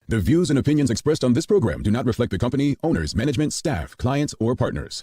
The views and opinions expressed on this program do not reflect the company, owners, management, staff, clients, or partners.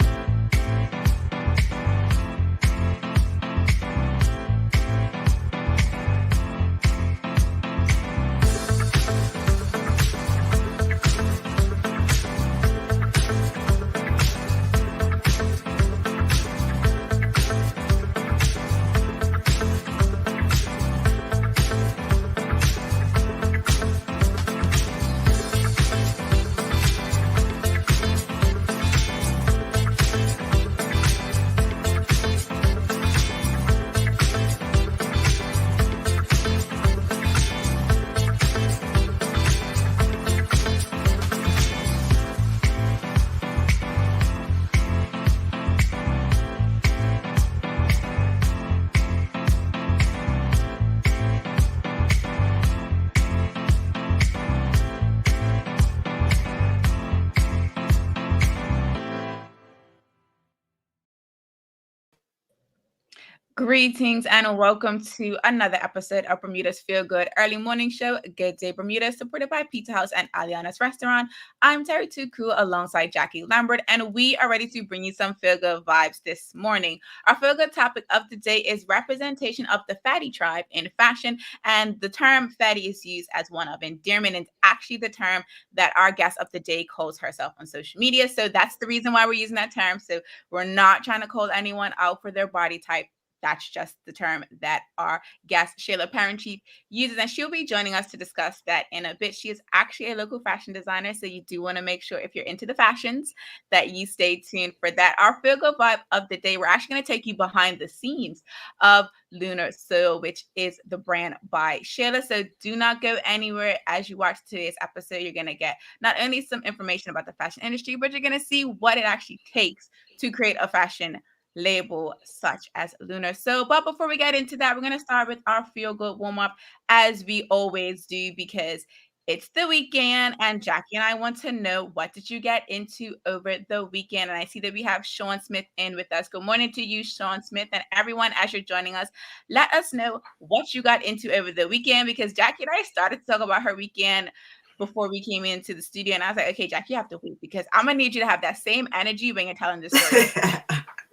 Greetings and welcome to another episode of Bermuda's Feel Good Early Morning Show. Good Day Bermuda, supported by Pizza House and Aliana's Restaurant. I'm Terri Tuku alongside Jackie Lambert, and we are ready to bring you some feel good vibes this morning. Our feel good topic of the day is representation of the fattie tribe in fashion, and the term fattie is used as one of endearment and actually the term that our guest of the day calls herself on social media. So that's the reason why we're using that term. So we're not trying to call anyone out for their body type. That's just the term that our guest, Chaela Perinchief, uses, and she'll be joining us to discuss that in a bit. She is actually a local fashion designer, so you do want to make sure if you're into the fashions that you stay tuned for that. Our feel good vibe of the day, we're actually going to take you behind the scenes of Lunar, which is the brand by Chaela. So do not go anywhere. As you watch today's episode, you're going to get not only some information about the fashion industry, but you're going to see what it actually takes to create a fashion label such as Lunar. But before we get into that, we're going to start with our feel good warm up as we always do, because it's the weekend and Jackie and I want to know, what did you get into over the weekend? And I see that we have Sean Smith in with us. Good morning to you, Sean Smith, and everyone as you're joining us. Let us know what you got into over the weekend, because Jackie and I started to talk about her weekend before we came into the studio, and I was like, okay, Jackie, you have to wait, because I'm going to need you to have that same energy when you're telling this story.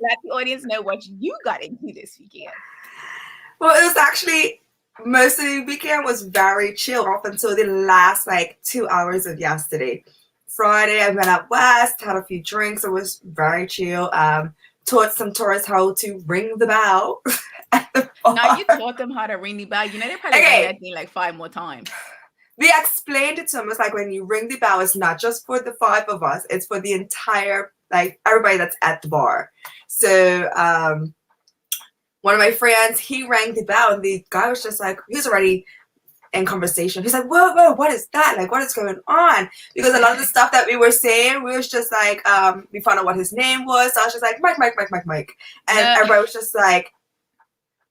Let the audience know what you got into this weekend. Well, it was actually, most of the weekend was very chill up until the last 2 hours of yesterday. Friday, I went out west, had a few drinks. It was very chill. Taught some tourists how to ring the bell. Now you taught them how to ring the bell. You know, they probably done that thing 5 more times. We explained it to them. It's like, when you ring the bell, it's not just for the 5 of us. It's for the entire, everybody that's at the bar. So one of my friends, he rang the bell, and the guy was just like, he was already in conversation. He's like, whoa, what is that? What is going on? Because a lot of the stuff that we were saying, we was just like, we found out what his name was. So I was just like, Mike. And everybody was just like,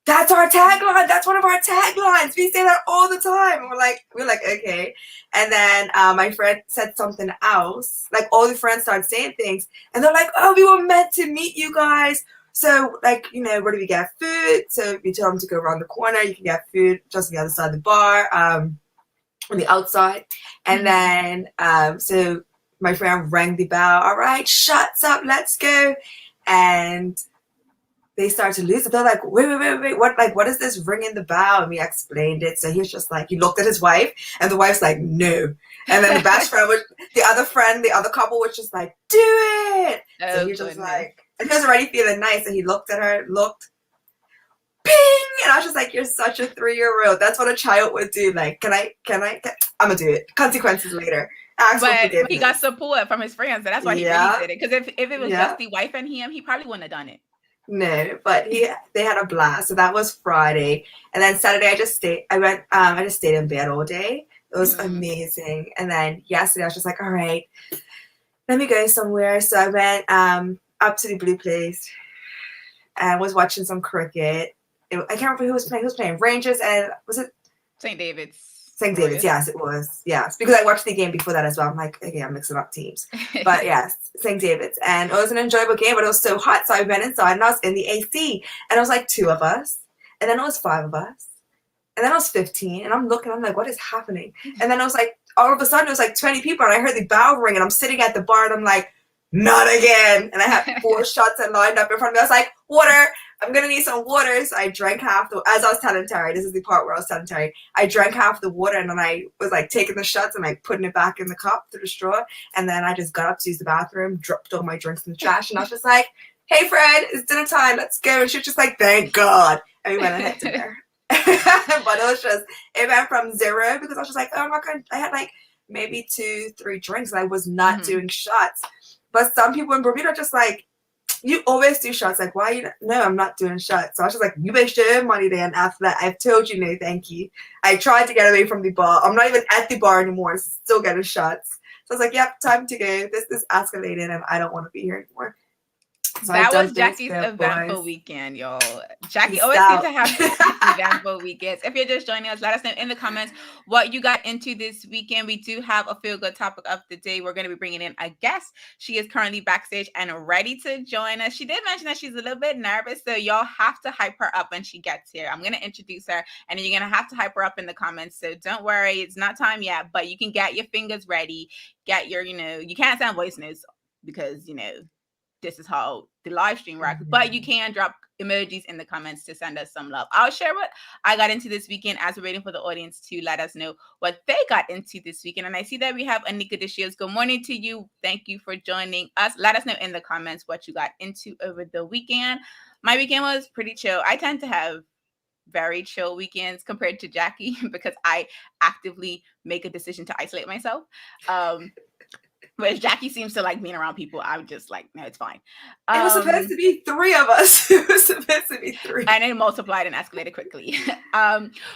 that's our tagline. That's one of our taglines. We say that all the time. And we're like, okay. And then my friend said something else. All the friends started saying things, and they're like, oh, we were meant to meet you guys. So where do we get food? So we told them to go around the corner. You can get food just on the other side of the bar, on the outside. And then so my friend rang the bell. All right, shuts up. Let's go. And they started to lose it. They're like, wait, what is this ringing the bell? And we explained it. So he was just like, he looked at his wife, and the wife's like, no. And then the best friend, the other couple was just like, do it. Oh, so he was just like, and he was already feeling nice. And he looked at her, ping. And I was just like, you're such a 3-year-old. That's what a child would do. Can I? I'm going to do it. Consequences later. But he got support from his friends. So that's why he really did it. Because if it was just the wife and him, he probably wouldn't have done it. No, but they had a blast. So that was Friday, and then Saturday I just stayed in bed all day. It was amazing. And then yesterday I was just like, all right, let me go somewhere. So I went up to the Blue Place and was watching some cricket. I can't remember who was playing. Who was playing? Rangers, and was it St. David's? St. David's, yes, it was. Yes, because I watched the game before that as well. I'm like, okay, I'm mixing up teams. But yes, St. David's. And it was an enjoyable game, but it was so hot. So I went inside and I was in the AC. And it was 2 of us. And then it was 5 of us. And then it was 15. And I'm looking, I'm like, what is happening? And then it was all of a sudden it was like 20 people, and I heard the bell ring, and I'm sitting at the bar, and I'm like, not again. And I had 4 shots that lined up in front of me. I was like, water. I'm gonna need some water. So I drank half the. As I was telling Terri, this is the part where I was telling Terri, I drank half the water, and then I was like taking the shots and like putting it back in the cup through the straw. And then I just got up to use the bathroom, dropped all my drinks in the trash, and I was just like, "Hey, Fred, it's dinner time. Let's go." And she was just like, "Thank God." And we went and had dinner. But it went from 0 because I was just like, "Oh my God," I had like maybe 2-3 drinks, and I was not doing shots. But some people in Bermuda are just like, you always do shots. Like, why? No, I'm not doing shots. So I was just like, you waste your own money then. After that, I've told you no, thank you. I tried to get away from the bar. I'm not even at the bar anymore. I'm still getting shots. So I was like, yep, time to go. This is escalating, and I don't want to be here anymore. So that was Jacky's eventful weekend, y'all. Jackie always seems to have eventful weekends. If you're just joining us, let us know in the comments what you got into this weekend. We do have a feel-good topic of the day. We're going to be bringing in a guest. She is currently backstage and ready to join us. She did mention that she's a little bit nervous, so y'all have to hype her up when she gets here. I'm going to introduce her, and you're going to have to hype her up in the comments. So don't worry, it's not time yet, but you can get your fingers ready. Get your, you can't send voice notes because, this is how the live stream works, but you can drop emojis in the comments to send us some love. I'll share what I got into this weekend as we're waiting for the audience to let us know what they got into this weekend. And I see that we have Anika Deshios. Good morning to you. Thank you for joining us. Let us know in the comments what you got into over the weekend. My weekend was pretty chill. I tend to have very chill weekends compared to Jackie because I actively make a decision to isolate myself. Whereas Jackie seems to like being around people. I'm just like, no, it's fine. It was supposed to be 3 of us. It was supposed to be 3. And it multiplied and escalated quickly.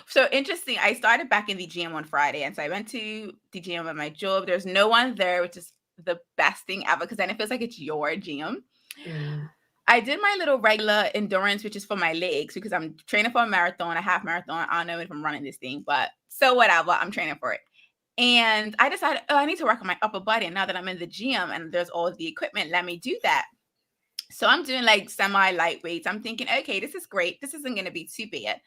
So interesting. I started back in the gym on Friday. And so I went to the gym at my job. There's no one there, which is the best thing ever because then it feels like it's your gym. I did my little regular endurance, which is for my legs because I'm training for a marathon, a half marathon. I don't know if I'm running this thing, but so whatever, I'm training for it. And I decided, I need to work on my upper body. And now that I'm in the gym and there's all the equipment, let me do that. So I'm doing like semi-light weights. I'm thinking, okay, this is great. This isn't going to be too bad.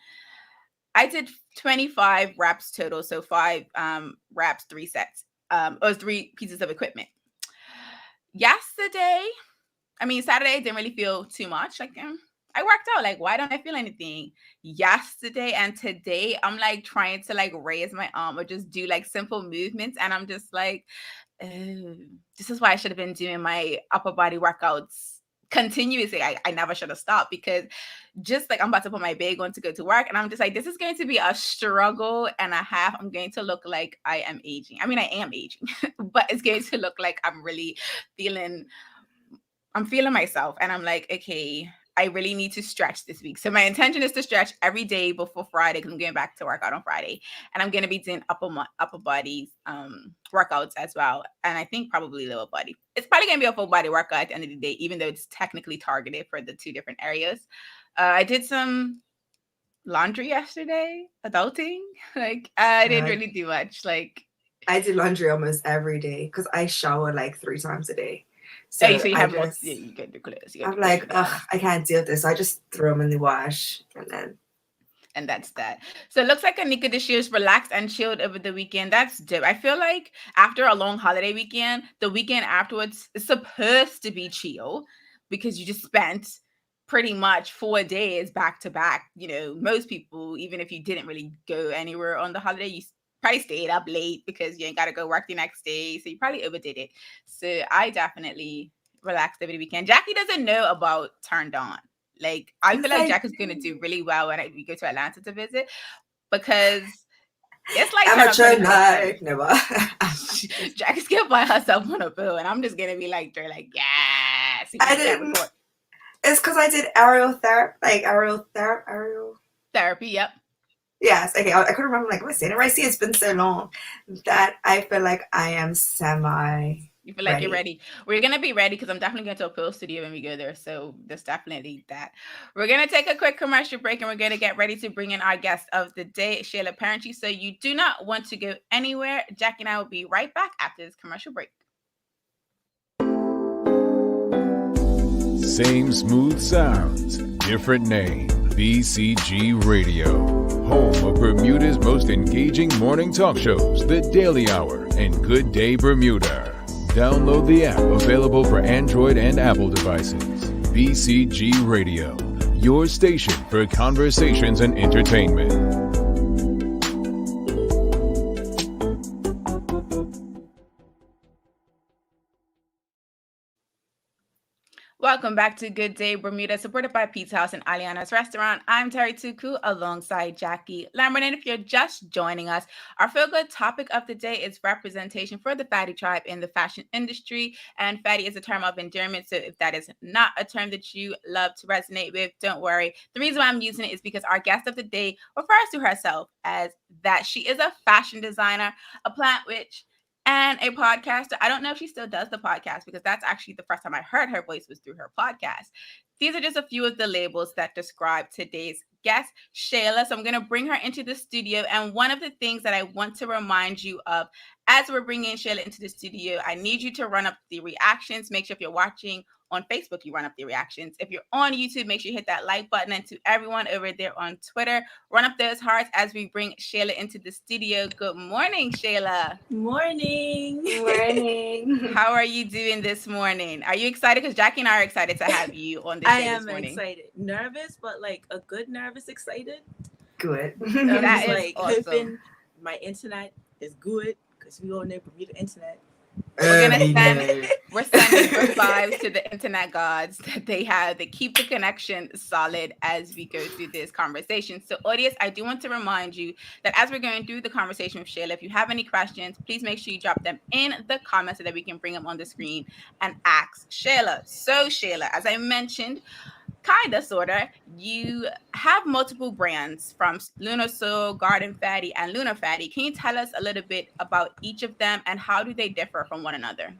I did 25 reps total. So 5 reps, 3 sets, or 3 pieces of equipment. Saturday, I didn't really feel too much. Like, I worked out. Like, why don't I feel anything? Yesterday and today, I'm like trying to like raise my arm or just do like simple movements. And I'm just like, this is why I should have been doing my upper body workouts continuously. I never should have stopped because just like I'm about to put my bag on to go to work. And I'm just like, this is going to be a struggle and a half. I'm going to look like I am aging. I am aging, but it's going to look like I'm really feeling myself. And I'm like, okay, I really need to stretch this week. So my intention is to stretch every day before Friday because I'm going back to work out on Friday. And I'm going to be doing upper body workouts as well. And I think probably lower body. It's probably going to be a full body workout at the end of the day, even though it's technically targeted for the 2 different areas. I did some laundry yesterday, adulting. Like, I didn't really do much. Like, I do laundry almost every day because I shower like 3 times a day. So you have lots. Yeah, you get the clothes. I'm like, I can't deal with this. I just throw them in the wash and that's that. So it looks like Anika this year is relaxed and chilled over the weekend. That's dope. I feel like after a long holiday weekend, the weekend afterwards is supposed to be chill because you just spent pretty much 4 days back to back. Most people, even if you didn't really go anywhere on the holiday, you probably stayed up late because you ain't got to go work the next day. So you probably overdid it. So I definitely relaxed over the weekend. Jackie doesn't know about Turned On. Like, I feel like Jackie's going to do really well when we go to Atlanta to visit because it's like amateur night. Never. Jackie's going to buy herself on a bill and I'm just going to be like, they're like, yes. I didn't. It's because I did aerial therapy. Yep. Yes. Okay. I couldn't remember. Like, am I saying it right? See, it's been so long that I feel like I am semi. You feel like you're ready. We're going to be ready because I'm definitely going to a pill studio when we go there. So there's definitely that. We're going to take a quick commercial break and we're going to get ready to bring in our guest of the day, Chaela Perinchief. So you do not want to go anywhere. Jackie and I will be right back after this commercial break. Same smooth sounds, different name. BCG Radio, home of Bermuda's most engaging morning talk shows, The Daily Hour and Good Day Bermuda. Download the app available for Android and Apple devices. BCG Radio, your station for conversations and entertainment. Welcome back to Good Day Bermuda, supported by Pizza House and Aliana's Restaurant. I'm Terri Tuku alongside Jacky Lambert. And if you're just joining us, our feel-good topic of the day is representation for the fatty tribe in the fashion industry. And fatty is a term of endearment. So if that is not a term that you love to resonate with, don't worry. The reason why I'm using it is because our guest of the day refers to herself as that. She is a fashion designer, a plant witch, and a podcaster. I don't know if she still does the podcast because that's actually the first time I heard her voice was through her podcast. These are just a few of the labels that describe today's guest, Chaela. So I'm going to bring her into the studio. And one of the things that I want to remind you of as we're bringing Chaela into the studio, I need you to run up the reactions. Make sure if you're watching on Facebook, you run up the reactions. If you're on YouTube, make sure you hit that like button. And to everyone over there on Twitter, run up those hearts as we bring Chaela into the studio. Good morning, Chaela. Morning. Morning. How are you doing this morning? Are you excited? Because Jacky and I are excited to have you on this show this morning. I am excited. Nervous, but like a good nervous excited. Good. I'm That just is like awesome. hoping my internet is good because we all know Bermuda internet. We're sending good vibes to the internet gods that they keep the connection solid as we go through this conversation. So audience, I do want to remind you that as we're going through the conversation with Chaela, if you have any questions, please make sure you drop them in the comments so that we can bring them on the screen and ask Chaela. So Chaela, as I mentioned, kinda, sorta, you have multiple brands from Lunar Soul, Garden Fatty, and Lunar Fatty. Can you tell us a little bit about each of them and how do they differ from one another?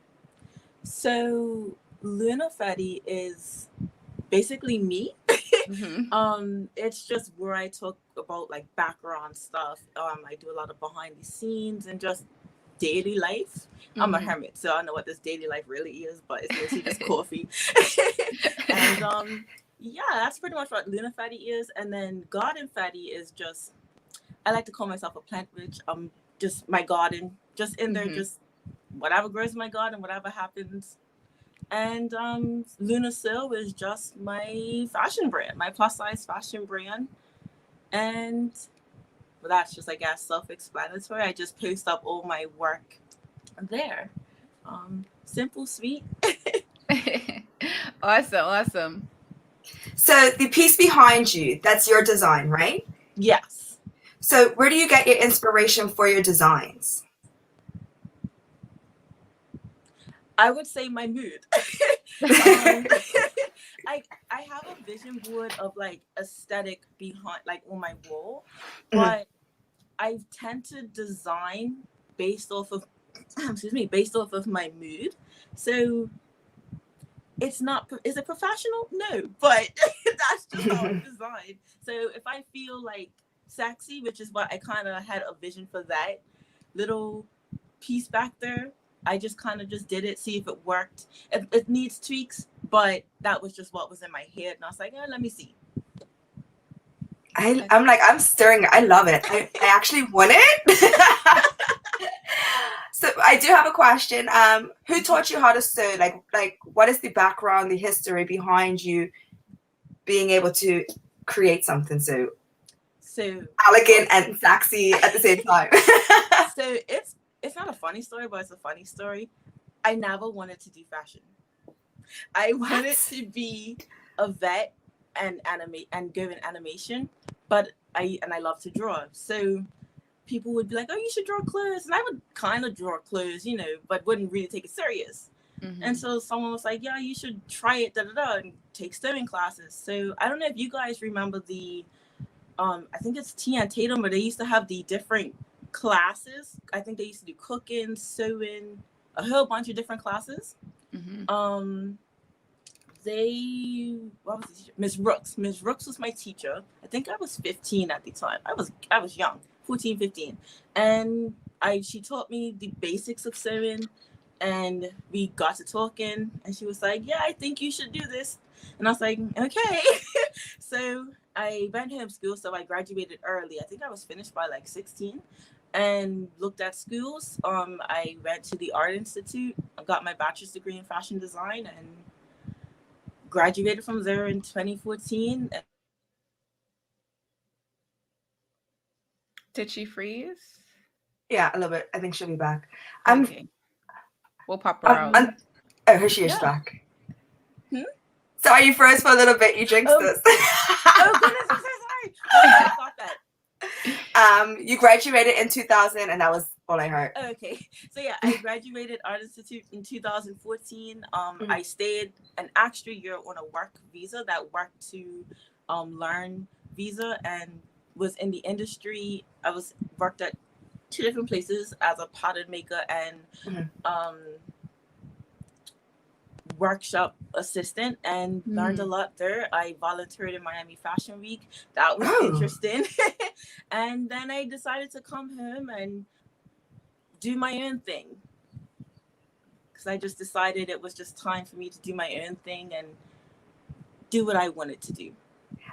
So Lunar Fatty is basically me. It's just where I talk about like background stuff. I do a lot of behind the scenes and just daily life. I'm a hermit, so I don't know what this daily life really is, but it's mostly just coffee. And yeah, that's pretty much what Lunar Fatty is. And then Garden Fatty is just, I like to call myself a plant witch. Just my garden, just in there, just whatever grows in my garden, whatever happens. And Lunar Soul is just my fashion brand, my plus size fashion brand. And well, that's just, I guess, self-explanatory. I just post up all my work there. Simple, sweet. Awesome. So the piece behind you, that's your design, right? Yes. So where do you get your inspiration for your designs? I would say my mood. I have a vision board of like aesthetic behind, like on my wall, but I tend to design based off of my mood. So it's not, is it professional? No, but that's just how I'm designed. So if I feel like sexy, which is what I kind of had a vision for that little piece back there, I just kind of just did it, see if it worked. It needs tweaks, but that was just what was in my head. And I was like, oh, let me see. I'm stirring. I love it. I actually want it. So I do have a question. Who taught you how to sew? Like what is the background, the history behind you being able to create something so elegant and sexy at the same time? So it's not a funny story, but it's a funny story. I never wanted to do fashion. I wanted to be a vet and animate and go in animation, but I love to draw. So people would be like, oh, you should draw clothes. And I would kind of draw clothes, but wouldn't really take it serious. And so someone was like, yeah, you should try it, and take sewing classes. So I don't know if you guys remember the, I think it's T and Tatum, but they used to have the different classes. I think they used to do cooking, sewing, a whole bunch of different classes. What was the teacher? Miss Rooks. Miss Rooks was my teacher. I think I was 15 at the time. I was young, 14, 15. And she taught me the basics of sewing, and we got to talking, and she was like, yeah, I think you should do this. And I was like, okay. So I went home school, so I graduated early. I think I was finished by like 16, and looked at schools. I went to the Art Institute. I got my bachelor's degree in fashion design and graduated from there in 2014. Did she freeze? Yeah, a little bit. I think she'll be back. Okay. We'll pop her out. Oh, here she is back. Sorry, you froze for a little bit. You jinxed us. Oh goodness, I'm so sorry. I thought that. You graduated in 2000, and that was all I heard. Okay, so yeah, I graduated Art Institute in 2014. I stayed an extra year on a work visa, that worked to learn visa, and was in the industry. I worked at 2 different places as a pattern maker and workshop assistant, and learned a lot there. I volunteered in Miami Fashion Week. That was interesting. And then I decided to come home and do my own thing, because I just decided it was just time for me to do my own thing and do what I wanted to do.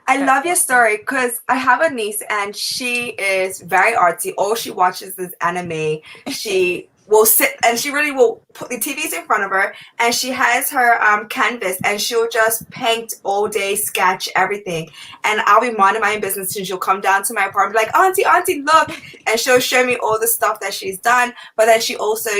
I love your story, because I have a niece and she is very artsy. All she watches is anime. She will sit and she really will put the TVs in front of her, and she has her canvas, and she'll just paint all day, sketch everything. And I'll be minding my own business, and she'll come down to my apartment like, auntie, look. And she'll show me all the stuff that she's done. But then she also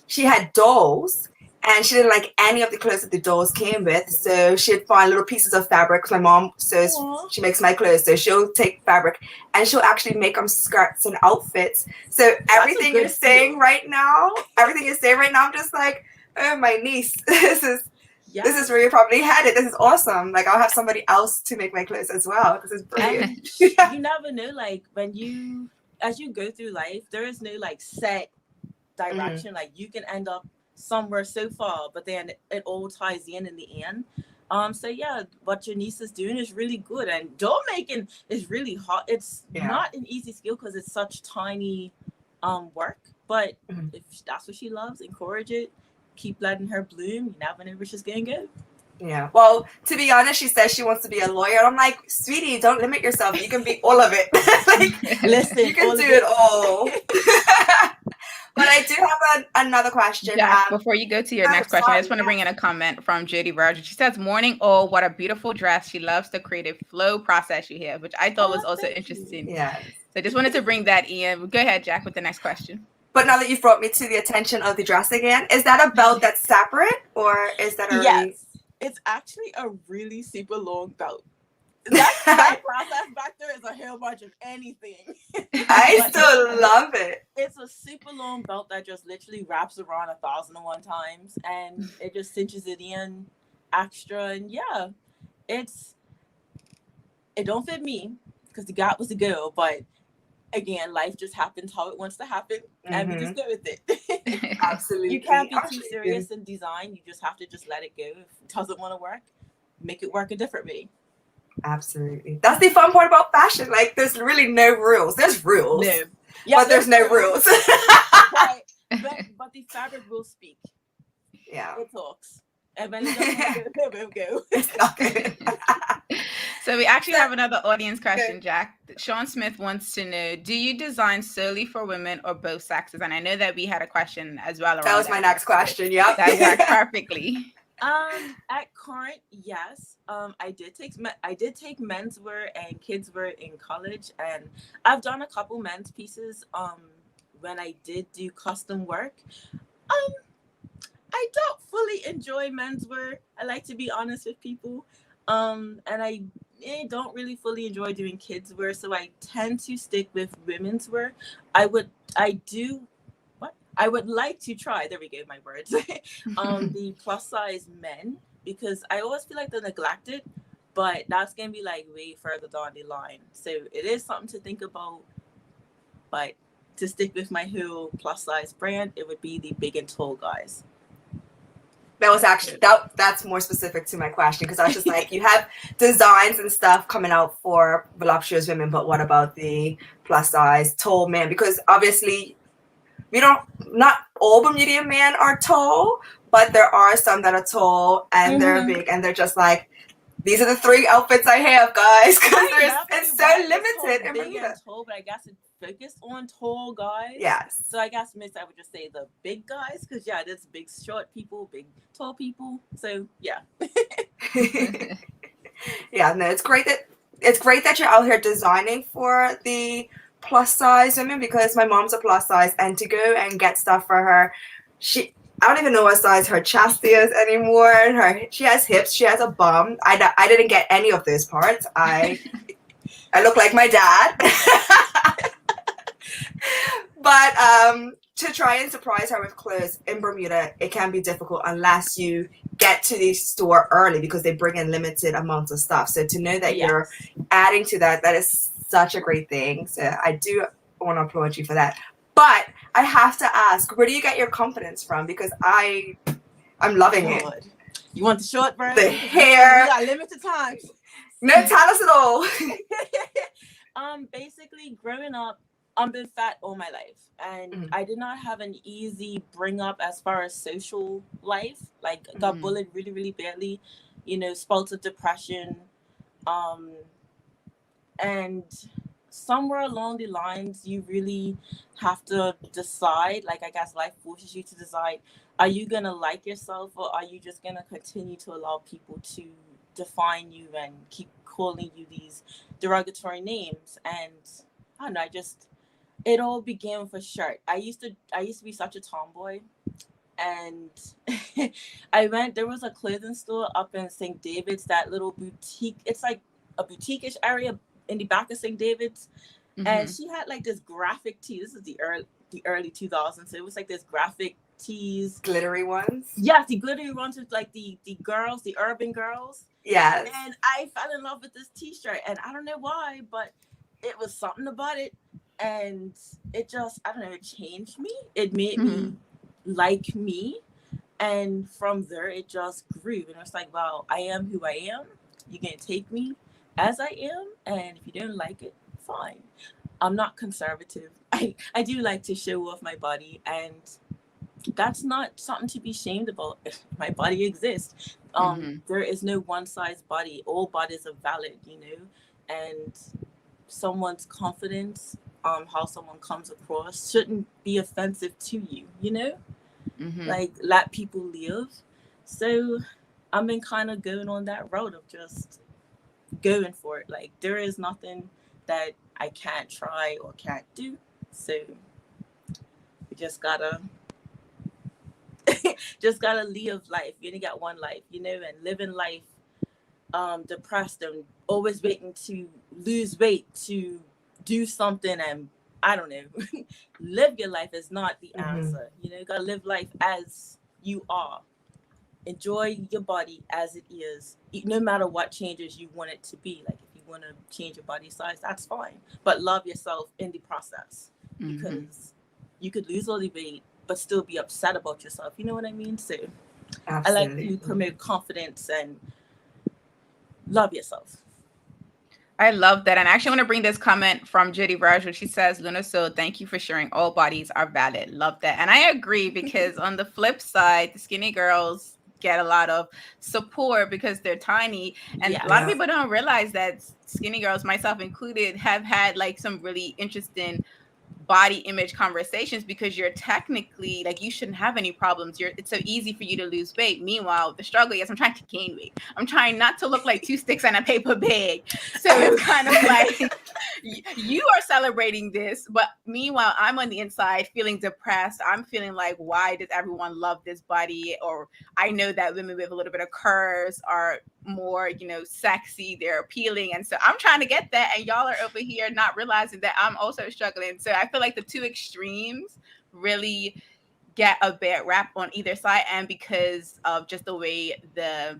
she had dolls, and she didn't like any of the clothes that the dolls came with. So she'd find little pieces of fabric, because my mom sews, she makes my clothes. So she'll take fabric and she'll actually make them skirts and outfits. So everything you're saying right now, I'm just like, oh, my niece, this is where you're probably headed. This is awesome. Like, I'll have somebody else to make my clothes as well. This is brilliant. You never know, like, as you go through life, there is no like set direction. Like, you can end up somewhere so far, but then it all ties in the end. So yeah, what your niece is doing is really good, and doll making is really hard. It's not an easy skill because it's such tiny work, but if that's what she loves, encourage it, keep letting her bloom. You never know where she's gonna go. Yeah, well, to be honest, she says she wants to be a lawyer. I'm like, sweetie, don't limit yourself. You can be all of it. Like, listen, you can do it all. But I do have another question. Jack, before you go to your next question, I just want to bring in a comment from Judy Roger. She says, morning, oh, what a beautiful dress. She loves the creative flow process you have, which I thought was also interesting. Yeah. So I just wanted to bring that in. Go ahead, Jack, with the next question. But now that you've brought me to the attention of the dress again, is that a belt that's separate, or is that already? Yes, it's actually a really super long belt. That process back there is a whole bunch of anything. I still love it. It's a super long belt that just literally wraps around 1,001 times, and it just cinches it in extra. And yeah, it don't fit me because the gap was a girl, but again, life just happens how it wants to happen, and we just go with it. Absolutely. You can't be too serious in design. You just have to just let it go. If it doesn't want to work, make it work a different way. Absolutely. That's the fun part about fashion. Like, there's really no rules. There's rules. No. Yeah, but there's no rules. Right. But the fabric will speak. Yeah. It talks. And when it doesn't go. It's not good. So we actually have another audience question, Jack. Sean Smith wants to know, do you design solely for women or both sexes? And I know that we had a question as well. That was my next question. Yeah. That worked perfectly. At current, yes. I did take menswear and kidswear in college, and I've done a couple men's pieces when I did do custom work. I don't fully enjoy menswear. I like to be honest with people. And I don't really fully enjoy doing kidswear, so I tend to stick with women's wear. I would like to try, there we go, my words, the plus size men, because I always feel like they're neglected, but that's going to be like way further down the line. So it is something to think about, but to stick with my whole plus size brand, it would be the big and tall guys. That was actually, that's more specific to my question, because I was just like, you have designs and stuff coming out for voluptuous women, but what about the plus size tall men? Because obviously, not all Bermudian men are tall, but there are some that are tall and they're big, and they're just like, these are the 3 outfits I have, guys, because I it's so definitely limited in big Bermuda. and tall, but I guess it focused on tall guys. Yes. So I guess I would just say the big guys, because yeah, there's big short people, big tall people. So yeah. Yeah, no, it's great that you're out here designing for the plus size women, because my mom's a plus size, and to go and get stuff for her, I don't even know what size her chastity is anymore. She has hips, she has a bum. I didn't get any of those parts. I look like my dad. But to try and surprise her with clothes in Bermuda, it can be difficult unless you get to the store early, because they bring in limited amounts of stuff. So to know that you're adding to that is such a great thing. So I do want to applaud you for that. But I have to ask, where do you get your confidence from? Because I'm loving it. You want the short version? The hair. We got limited times. No, tell us it all. Basically, growing up, I've been fat all my life, and I did not have an easy bring up as far as social life. Like, got bullied really, really badly, spouts of depression, and somewhere along the lines, you really have to decide, like, I guess life forces you to decide, are you gonna like yourself, or are you just gonna continue to allow people to define you and keep calling you these derogatory names? And I don't know, it all began with a shirt. I used to be such a tomboy, and there was a clothing store up in St. David's, that little boutique. It's like a boutique-ish area in the back of St. David's, and she had like this graphic tee. This is the early 2000s, so it was like this graphic tees, glittery ones. Yes, the glittery ones with like the girls, the urban girls. Yes. And I fell in love with this t-shirt, and I don't know why, but it was something about it, and it just, I don't know, it changed me. It made me like me, and from there it just grew, and it's like, wow, I am who I am. You can take me as I am, and if you don't like it, fine. I'm not conservative. I do like to show off my body, and that's not something to be ashamed about. My body exists. There is no one size body. All bodies are valid, and someone's confidence, how someone comes across, shouldn't be offensive to you, like, let people live. So I've been kind of going on that road of just going for it. Like, there is nothing that I can't try or can't do. So we just gotta live life. You only got one life, and living life depressed and always waiting to lose weight to do something, and I don't know, live your life is not the answer. You gotta live life as you are. Enjoy your body as it is, no matter what changes you want it to be. Like, if you want to change your body size, that's fine, but love yourself in the process, because you could lose all the weight but still be upset about yourself. You know what I mean? So absolutely. I like to promote confidence and love yourself. I love that. And I actually want to bring this comment from Judy Virgil. She says, Lunar, so thank you for sharing. All bodies are valid. Love that. And I agree, because on the flip side, the skinny girls get a lot of support because they're tiny. And a lot of people don't realize that skinny girls, myself included, have had like some really interesting body image conversations, because you're technically, like, you shouldn't have any problems. It's so easy for you to lose weight. Meanwhile, the struggle is I'm trying to gain weight. I'm trying not to look like 2 sticks on a paper bag. So it's kind of like you are celebrating this, but meanwhile, I'm on the inside feeling depressed. I'm feeling like, why does everyone love this body? Or I know that women with a little bit of curves are more, sexy, they're appealing. And so I'm trying to get that, and y'all are over here not realizing that I'm also struggling. So I feel like the two extremes really get a bad rap on either side, and because of just the way the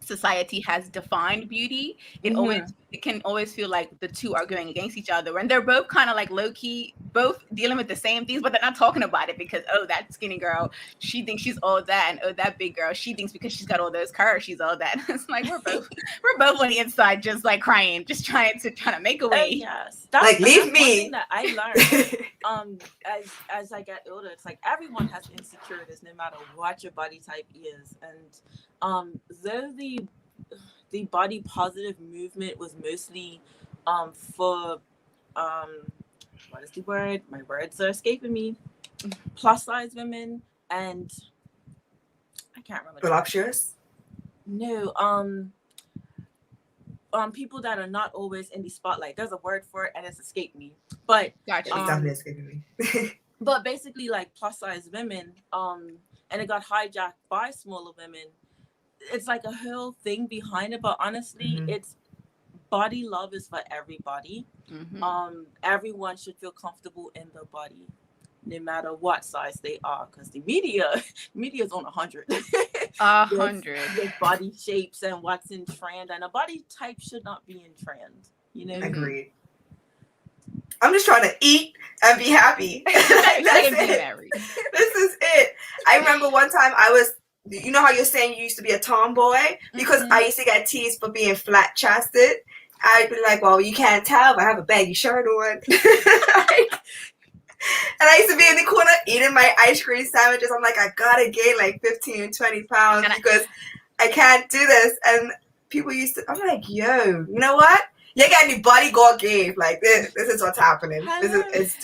society has defined beauty, it can always feel like the two are going against each other, and they're both kind of like low-key, both dealing with the same things, but they're not talking about it, because that skinny girl, she thinks she's all that, and that big girl, she thinks because she's got all those curves, she's all that. It's like we're both on the inside, just like crying, just trying to make a way. Yes, that's me. One thing that I learned as I get older, it's like everyone has insecurities, no matter what your body type is, and though the body positive movement was mostly for what is the word? My words are escaping me. Plus size women and I can't remember. Voluptuous? No, people that are not always in the spotlight. There's a word for it and it's escaped me. But Gotcha. It's definitely escaping me. but basically like plus size women, and it got hijacked by smaller women. It's like a whole thing behind it, but honestly, it's body love is for everybody. Everyone should feel comfortable in their body, no matter what size they are, because the media is on 100. 100 with body shapes and what's in trend, and a body type should not be in trend. You know. Agreed. I'm just trying to eat and be happy. That's it. This is it. I remember one time I was, you know how you're saying you used to be a tomboy? Because I used to get teased for being flat chested. I'd be like, well, you can't tell if I have a baggy shirt on. And I used to be in the corner eating my ice cream sandwiches. I'm like, I gotta gain like 15, 20 pounds because I can't do this. And people used to, I'm like, yo, you know what? You got any body God gave. Like this is what's happening. It's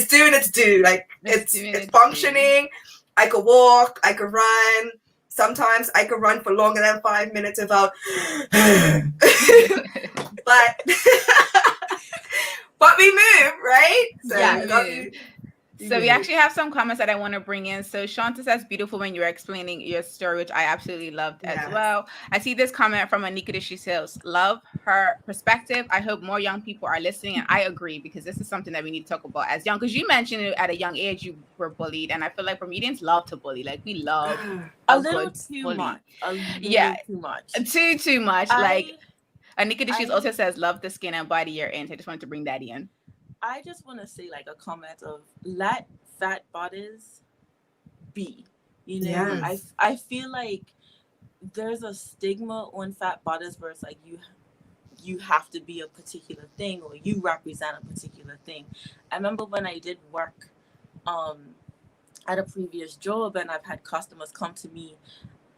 doing its due. Like it's functioning. I could walk, I could run. Sometimes I could run for longer than 5 minutes without but we move, right? So yeah, So we actually have some comments that I want to bring in. So Shanta says, beautiful when you're explaining your story, which I absolutely loved as well. I see this comment from Anika. She says, love her perspective. I hope more young people are listening. And I agree, because this is something that we need to talk about as young, because you mentioned it at a young age, you were bullied. And I feel like Bermudians love to bully. Like we love a little too much. Too much. Like Anika, she also says, love the skin and body you're in. So I just wanted to bring that in. I just want to say like a comment of let fat bodies be, you know. I feel like there's a stigma on fat bodies where it's like you have to be a particular thing or you represent a particular thing. I remember when I did work at a previous job, and I've had customers come to me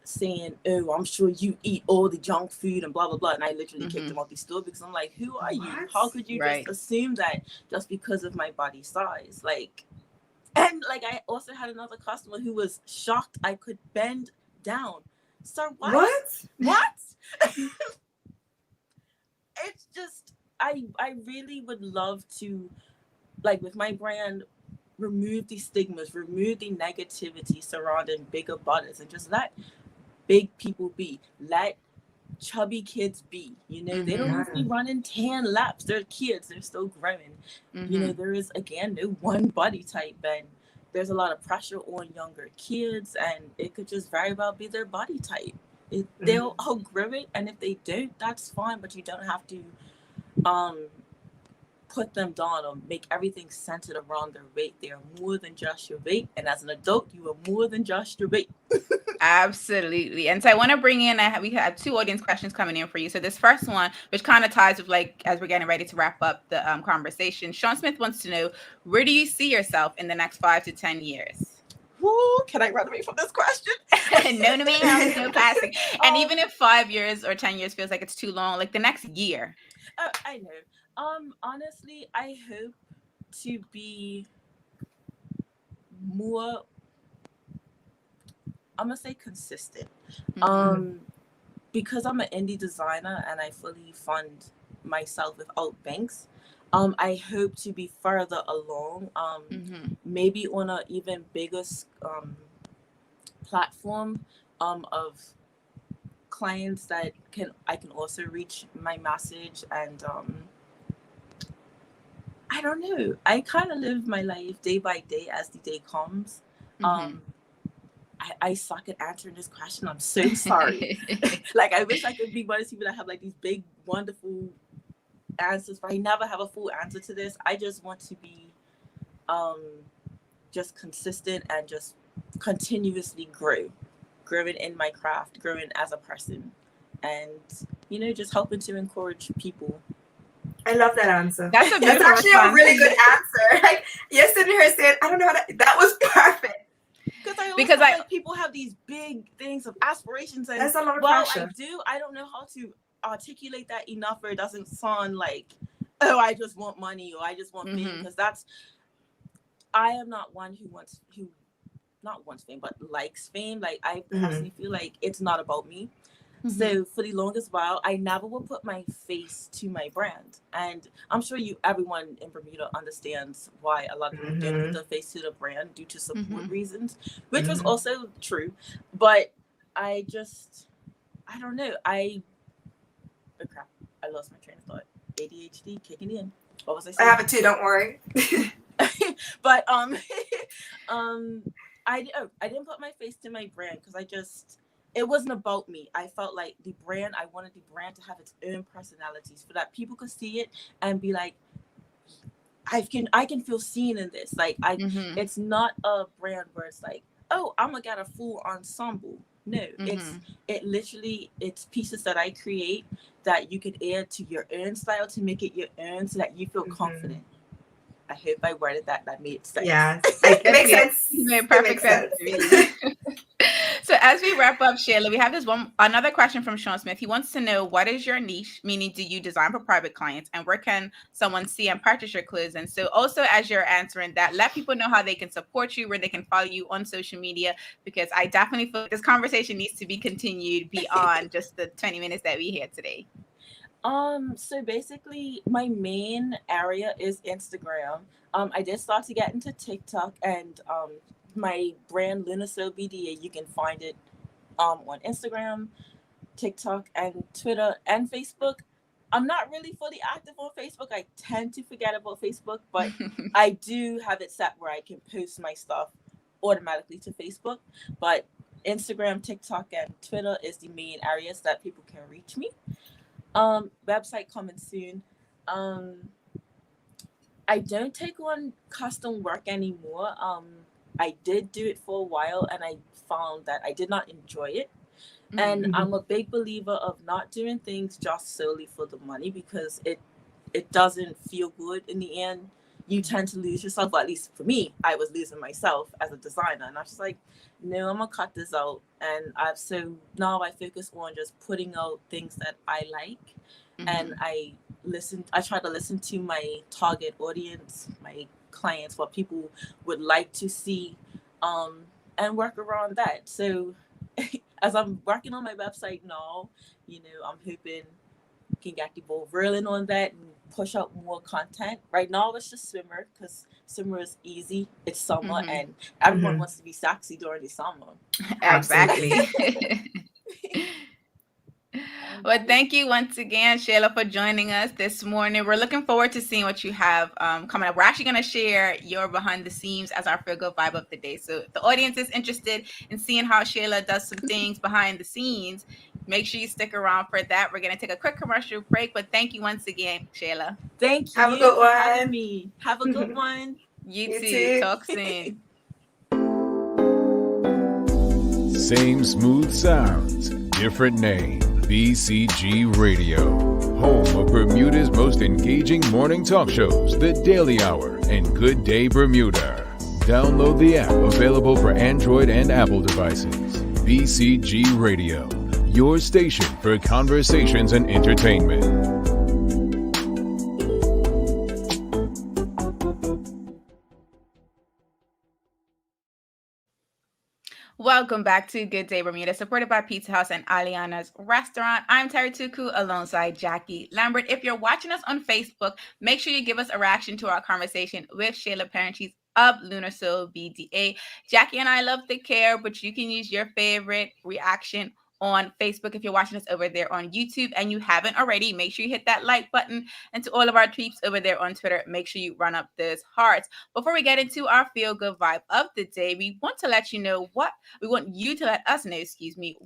saying, oh, I'm sure you eat all the junk food and blah blah blah, and I literally kicked them off the store, because I'm like, who are you? How could you just assume that just because of my body size? Like, and like I also had another customer who was shocked I could bend down. Sir, what? It's just I really would love to, like with my brand, remove the stigmas, remove the negativity surrounding bigger bodies, and just let big people be. Let chubby kids be. You know, they don't need to be running 10 laps. They're kids. They're still growing. You know, there is, again, no one body type, and there's a lot of pressure on younger kids, and it could just very well be their body type. They'll outgrow it, and if they don't, that's fine, but you don't have to put them down or make everything centered around their weight. They are more than just your weight, and as an adult, you are more than just your weight. Absolutely. And so I want to bring in, we have 2 audience questions coming in for you. So this first one, which kind of ties with, like, as we're getting ready to wrap up the conversation, Sean Smith wants to know, where do you see yourself in the next 5 to 10 years? Ooh, can I run away from this question? No, ma'am, no passing. And even if 5 years or 10 years feels like it's too long, like the next year. I know. Honestly, I hope to be more, I'm gonna say consistent. Because I'm an indie designer and I fully fund myself without banks. I hope to be further along, maybe on an even bigger platform of clients that I can also reach my message. And I don't know, I kind of live my life day by day as the day comes. I suck at answering this question. I'm so sorry. Like, I wish I could be one of those people that have like these big, wonderful answers, but I never have a full answer to this. I just want to be just consistent and just continuously growing in my craft, growing as a person, and, you know, just helping to encourage people. I love that answer. That's actually a really good answer. Like, you're sitting here saying, I don't know how to, that was perfect. Because I people have these big things of aspirations, and that's a lot of well, pressure. I don't know how to articulate that enough where it doesn't sound like, oh, I just want money or I just want fame, because I am not one who not wants fame, but likes fame. Like, I personally feel like it's not about me. So for the longest while, I never would put my face to my brand. And I'm sure everyone in Bermuda understands why a lot of people don't put their face to the brand due to support reasons, which was also true. But I don't know. Oh crap, I lost my train of thought. ADHD kicking in. What was I saying? I have it too, don't worry. But I didn't put my face to my brand because it wasn't about me. I felt like I wanted the brand to have its own personalities so that people could see it and be like, I can feel seen in this. Like, it's not a brand where it's like, oh, I'm gonna get a full ensemble. No, it's pieces that I create that you can add to your own style to make it your own so that you feel confident. I hope I worded that made sense. Yeah, it makes sense. It made perfect sense. So as we wrap up, Chaela, we have another question from Sean Smith. He wants to know, what is your niche? Meaning, do you design for private clients, and where can someone see and purchase your clothes? And so also, as you're answering that, let people know how they can support you, where they can follow you on social media, because I definitely feel this conversation needs to be continued beyond just the 20 minutes that we had today. So basically my main area is Instagram. I did start to get into TikTok, and my brand Lunar BDA, you can find it on Instagram, TikTok, and Twitter and Facebook. I'm not really fully active on Facebook. I tend to forget about Facebook, but I do have it set where I can post my stuff automatically to Facebook. But Instagram, TikTok, and Twitter is the main areas that people can reach me. Website coming soon. I don't take on custom work anymore. I did do it for a while, and I found that I did not enjoy it. And I'm a big believer of not doing things just solely for the money, because it doesn't feel good in the end. You tend to lose yourself. Well, at least for me, I was losing myself as a designer, and I was just like, no, I'm gonna cut this out. And now I focus on just putting out things that I like, and I try to listen to my target audience, my clients, what people would like to see, and work around that. So as I'm working on my website now, I'm hoping can get the ball rolling on that and push out more content. Right now it's just swimmer, because swimmer is easy. It's summer, and everyone wants to be sexy during the summer. Exactly. Well, thank you once again, Chaela, for joining us this morning. We're looking forward to seeing what you have coming up. We're actually going to share your behind the scenes as our Feel Good Vibe of the day. So if the audience is interested in seeing how Chaela does some things behind the scenes, make sure you stick around for that. We're going to take a quick commercial break, but thank you once again, Chaela. Thank you. Have a good one. For having me. Have a good one. You too. Talk soon. Same smooth sounds, different name. BCG Radio, home of Bermuda's most engaging morning talk shows, The Daily Hour and Good Day Bermuda. Download the app, available for Android and Apple devices. BCG Radio, your station for conversations and entertainment. Welcome back to Good Day Bermuda, supported by Pizza House and Aliana's Restaurant. I'm Terri Tuku alongside Jacky Lambert. If you're watching us on Facebook, make sure you give us a reaction to our conversation with Chaela Perinchief of Lunar BDA. Jacky and I love the care, but you can use your favorite reaction on Facebook if you're watching us over there on YouTube and you haven't already. Make sure you hit that like button, and to all of our tweets over there on Twitter, make sure you run up those hearts. Before we get into our feel good vibe of the day, we want you to let us know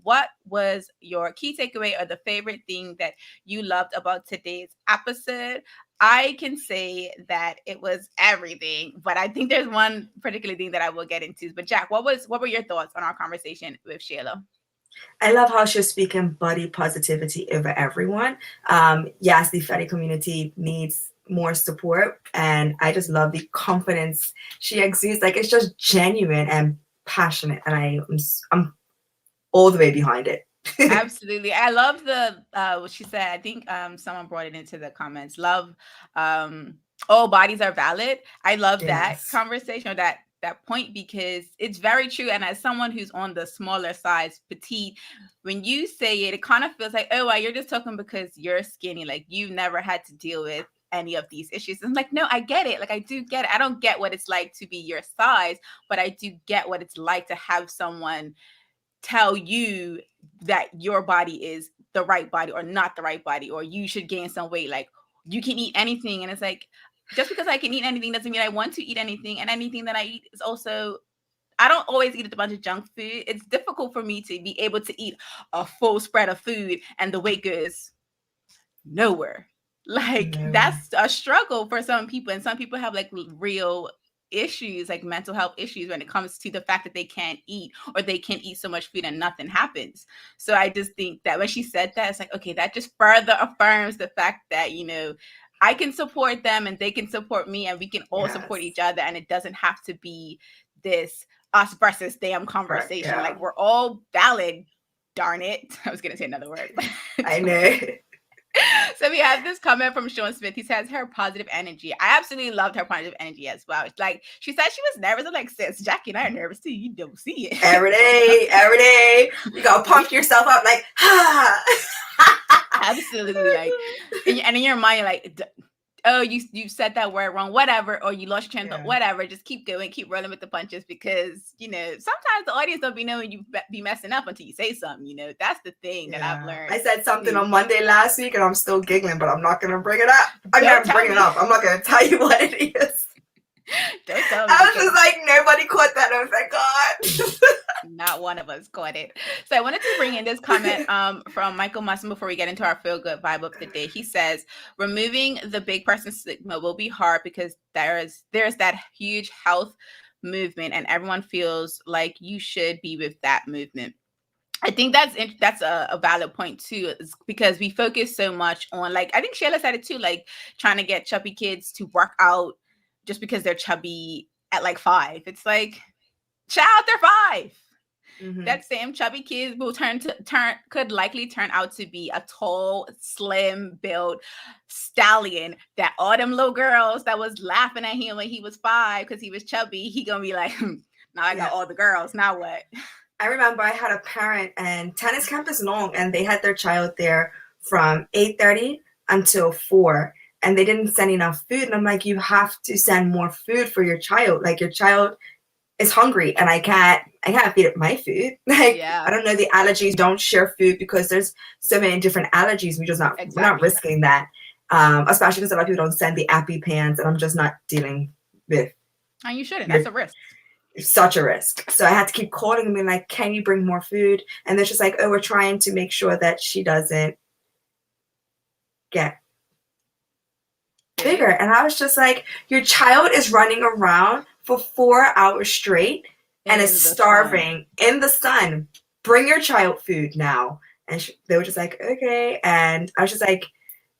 what was your key takeaway or the favorite thing that you loved about today's episode. I can say that it was everything, but I think there's one particular thing that I will get into. But Jack, what were your thoughts on our conversation with Chaela? I love how she's speaking body positivity over everyone. Yes, the fattie community needs more support, and I just love the confidence she exudes. Like, it's just genuine and passionate, and I'm all the way behind it. Absolutely. I love the what she said. I think someone brought it into the comments. Love all bodies are valid. I love that Yes. conversation or that point because it's very true. And as someone who's on the smaller size, petite, when you say it, it kind of feels like, oh, well, you're just talking because you're skinny. Like you've never had to deal with any of these issues. I'm like, no, I get it. Like I do get it. I don't get what it's like to be your size, but I do get what it's like to have someone tell you that your body is the right body or not the right body, or you should gain some weight. Like you can eat anything. And it's like, just because I can eat anything doesn't mean I want to eat anything. And anything that I eat is also, I don't always eat a bunch of junk food. It's difficult for me to be able to eat a full spread of food and the weight goes nowhere. Like that's a struggle for some people. And some people have like real issues, like mental health issues, when it comes to the fact that they can't eat or they can eat so much food and nothing happens. So I just think that when she said that, it's like, okay, that just further affirms the fact that, you know, I can support them and they can support me and we can all support each other. And it doesn't have to be this us versus them conversation. Yeah. Like we're all valid, darn it. I was going to say another word. I know. So we have this comment from Sean Smith. He says her positive energy. I absolutely loved her positive energy as well. It's like she said she was nervous. I'm like, sis, Jacky and I are nervous too. You don't see it. Every day. You gotta pump yourself up like, Absolutely. Like, and in your mind, you're like, oh, you said that word wrong, whatever, or you lost your train of thought, whatever. Just keep going, keep rolling with the punches, because you know sometimes the audience don't be knowing you be messing up until you say something. You know, that's the thing that I've learned. I said something on Monday last week, and I'm still giggling, but I'm not gonna bring it up. I'm not bringing it up. I'm not gonna tell you what it is. Don't tell me. I was just like, nobody caught that. I was like, God. Not one of us caught it. So I wanted to bring in this comment from Michael Musson before we get into our feel good vibe of the day. He says, removing the big person stigma will be hard because there's that huge health movement and everyone feels like you should be with that movement. I think that's a valid point too, because we focus so much on, like, I think Chaela said it too, like trying to get chubby kids to work out just because they're chubby at like 5. It's like, child, they're 5. Mm-hmm. That same chubby kid will could likely turn out to be a tall, slim built stallion that all them little girls that was laughing at him when he was 5 because he was chubby, he gonna be like, now I got all the girls, now what? I remember I had a parent, and tennis camp is long, and they had their child there from 8:30 until 4. And they didn't send enough food. And I'm like, you have to send more food for your child. Like, your child is hungry and I can't feed it my food. Like, I don't know the allergies. Don't share food because there's so many different allergies. We're not risking that. Especially because a lot of people don't send the EpiPens, and I'm just not dealing with. And you shouldn't. That's a risk. Such a risk. So I had to keep calling and being like, can you bring more food? And they're just like, oh, we're trying to make sure that she doesn't get bigger. And I was just like, your child is running around for 4 hours straight and is starving in the sun. Bring your child food now. And they were just like, okay. And I was just like,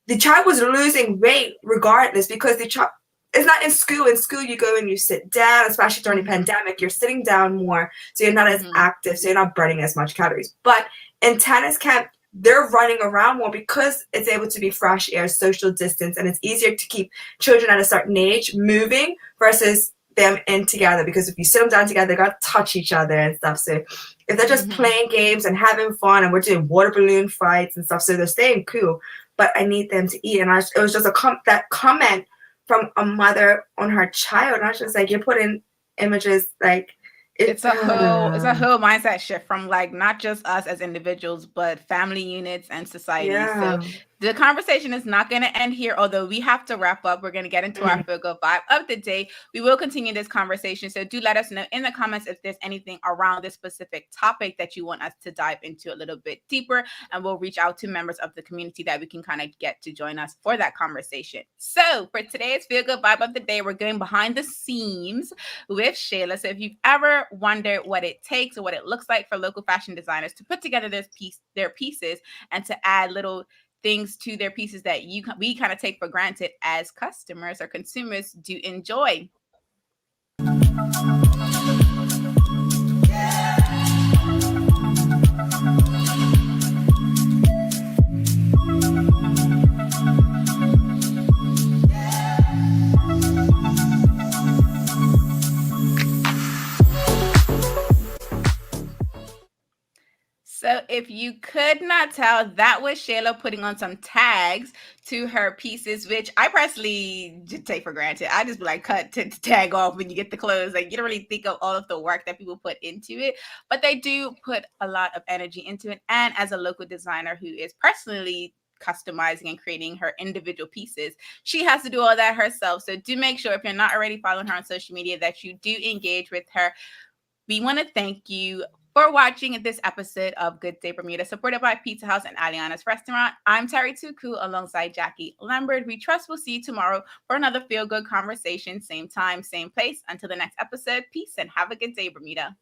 the child was losing weight regardless, because the child is not in school. In school, you go and you sit down, especially during the pandemic, you're sitting down more, so you're not as active, so you're not burning as much calories. But in tennis camp, they're running around more because it's able to be fresh air, social distance, and it's easier to keep children at a certain age moving versus them in together. Because if you sit them down together, they got to touch each other and stuff. So if they're just playing games and having fun, and we're doing water balloon fights and stuff, so they're staying cool. But I need them to eat. And it was just that comment from a mother on her child. And I was just like, you're putting images like, it's a whole mindset shift from, like, not just us as individuals, but family units and society. So the conversation is not going to end here, although we have to wrap up. We're going to get into our feel good vibe of the day. We will continue this conversation. So do let us know in the comments if there's anything around this specific topic that you want us to dive into a little bit deeper. And we'll reach out to members of the community that we can kind of get to join us for that conversation. So for today's feel good vibe of the day, we're going behind the scenes with Chaela. So if you've ever wondered what it takes or what it looks like for local fashion designers to put together their pieces and to add little things to their pieces that we kind of take for granted as customers or consumers, do enjoy. So if you could not tell, that was Chaela putting on some tags to her pieces, which I personally just take for granted. I just be like, cut to tag off when you get the clothes. Like, you don't really think of all of the work that people put into it, but they do put a lot of energy into it. And as a local designer who is personally customizing and creating her individual pieces, she has to do all that herself. So do make sure, if you're not already following her on social media, that you do engage with her. We want to thank you for watching this episode of Good Day Bermuda, supported by Pizza House and Aliana's Restaurant. I'm Terri Tuku alongside Jacky Lambert. We trust we'll see you tomorrow for another feel-good conversation. Same time, same place. Until the next episode, peace and have a good day, Bermuda.